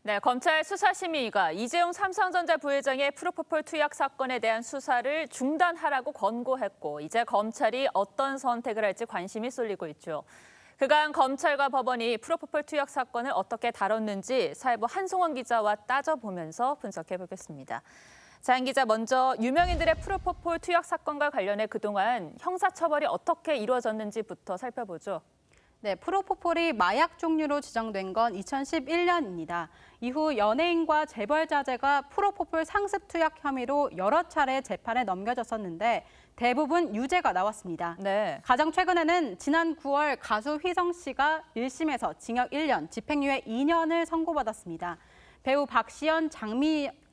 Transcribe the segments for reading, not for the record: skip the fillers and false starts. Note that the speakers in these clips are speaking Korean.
네, 검찰 수사심의위가 이재용 삼성전자 부회장의 프로포폴 투약 사건에 대한 수사를 중단하라고 권고했고 이제 검찰이 어떤 선택을 할지 관심이 쏠리고 있죠. 그간 검찰과 법원이 프로포폴 투약 사건을 어떻게 다뤘는지 사회부 한송원 기자와 따져보면서 분석해보겠습니다. 자, 한 기자, 먼저 유명인들의 프로포폴 투약 사건과 관련해 그동안 형사처벌이 어떻게 이루어졌는지부터 살펴보죠. 네, 프로포폴이 마약 종류로 지정된 건 2011년입니다. 이후 연예인과 재벌자제가 프로포폴 상습 투약 혐의로 여러 차례 재판에 넘겨졌었는데 대부분 유죄가 나왔습니다. 네. 가장 최근에는 지난 9월 가수 휘성 씨가 1심에서 징역 1년, 집행유예 2년을 선고받았습니다. 배우 박시연,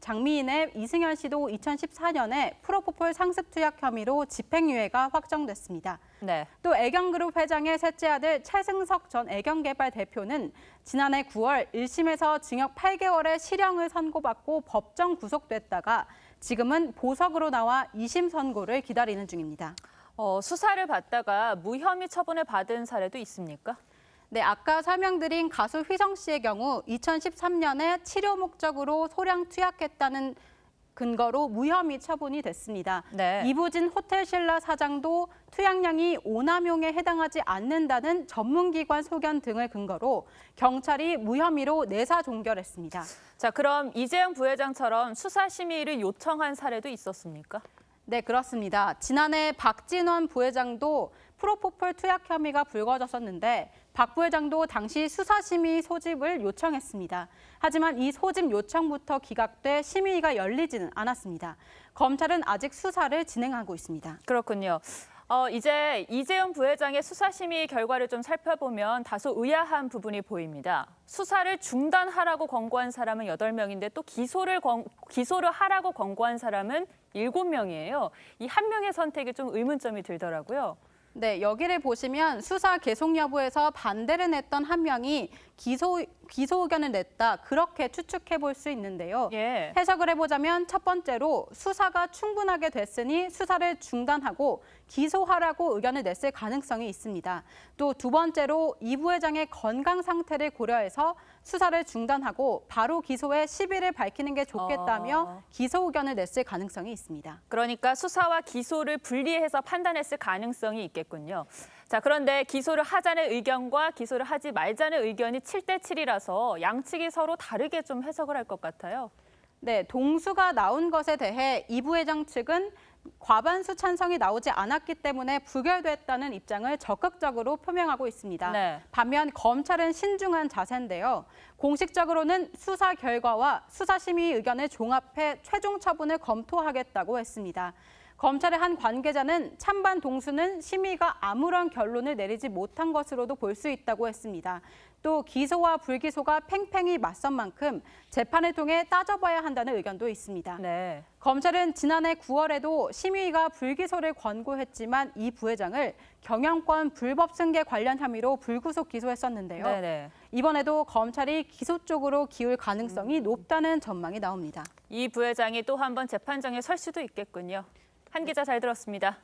장미인의 이승현 씨도 2014년에 프로포폴 상습 투약 혐의로 집행유예가 확정됐습니다. 네. 또 애경그룹 회장의 셋째 아들 최승석 전 애경개발 대표는 지난해 9월 1심에서 징역 8개월의 실형을 선고받고 법정 구속됐다가 지금은 보석으로 나와 2심 선고를 기다리는 중입니다. 수사를 받다가 무혐의 처분을 받은 사례도 있습니까? 네, 아까 설명드린 가수 휘성 씨의 경우 2013년에 치료 목적으로 소량 투약했다는 근거로 무혐의 처분이 됐습니다. 네. 이부진 호텔신라 사장도 투약량이 오남용에 해당하지 않는다는 전문기관 소견 등을 근거로 경찰이 무혐의로 내사 종결했습니다. 자, 그럼 이재용 부회장처럼 수사심의를 요청한 사례도 있었습니까? 네, 그렇습니다. 지난해 박진원 부회장도 프로포폴 투약 혐의가 불거졌었는데 박 부회장도 당시 수사심의 소집을 요청했습니다. 하지만 이 소집 요청부터 기각돼 심의가 열리지는 않았습니다. 검찰은 아직 수사를 진행하고 있습니다. 그렇군요. 이제 이재용 부회장의 수사심의 결과를 좀 살펴보면 다소 의아한 부분이 보입니다. 수사를 중단하라고 권고한 사람은 8명인데 또 기소를 하라고 권고한 사람은 7명이에요. 이 한 명의 선택이 좀 의문점이 들더라고요. 네, 여기를 보시면 수사 계속 여부에서 반대를 냈던 한 명이 기소 의견을 냈다, 그렇게 추측해 볼 수 있는데요. 예. 해석을 해보자면 첫 번째로 수사가 충분하게 됐으니 수사를 중단하고 기소하라고 의견을 냈을 가능성이 있습니다. 또 두 번째로 이 부회장의 건강 상태를 고려해서 수사를 중단하고 바로 기소에 시비를 밝히는 게 좋겠다며 기소 의견을 냈을 가능성이 있습니다. 그러니까 수사와 기소를 분리해서 판단했을 가능성이 있겠군요. 자, 그런데 기소를 하자는 의견과 기소를 하지 말자는 의견이 7대 7이라서 양측이 서로 다르게 좀 해석을 할 것 같아요. 네, 동수가 나온 것에 대해 이 부회장 측은 과반수 찬성이 나오지 않았기 때문에 부결됐다는 입장을 적극적으로 표명하고 있습니다. 네. 반면 검찰은 신중한 자세인데요. 공식적으로는 수사 결과와 수사심의 의견을 종합해 최종 처분을 검토하겠다고 했습니다. 검찰의 한 관계자는 찬반 동수는 심의가 아무런 결론을 내리지 못한 것으로도 볼 수 있다고 했습니다. 또 기소와 불기소가 팽팽히 맞선 만큼 재판을 통해 따져봐야 한다는 의견도 있습니다. 네. 검찰은 지난해 9월에도 심의위가 불기소를 권고했지만 이 부회장을 경영권 불법 승계 관련 혐의로 불구속 기소했었는데요. 네네. 이번에도 검찰이 기소 쪽으로 기울 가능성이 높다는 전망이 나옵니다. 이 부회장이 또 한 번 재판장에 설 수도 있겠군요. 한 기자 잘 들었습니다.